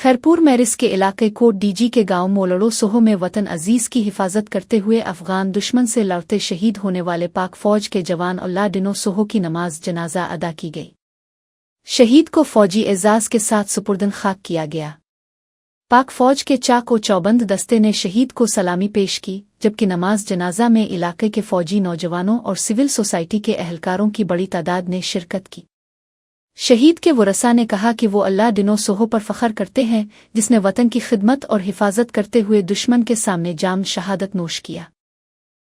खैरपुर मैरिस के इलाके coat DG के गांव मोलड़ो सोहो में वतन अजीज की हिफाजत करते हुए अफगान दुश्मन से लड़ते शहीद होने वाले पाक फौज के जवान अल्लाह डिनो सोहो की नमाज जनाजा अदा की गई। शहीद को फौजी एजाज के साथ सुपुर्दन खाक किया गया। पाक फौज के चाक व चौबंद दस्ते ने शहीद को सलामी पेश की, जबकि नमाज जनाजा में इलाके के फौजी नौजवानों और सिविल सोसाइटी के अहलकारों की बड़ी तादाद ने शिरकत की। शहीद के वरसा ने कहा कि वो अल्लाह डिनो सोहो पर फ़ख्र करते हैं, जिसने वतन की खिदमत और हिफाजत करते हुए दुश्मन के सामने जाम शहादत नोश किया।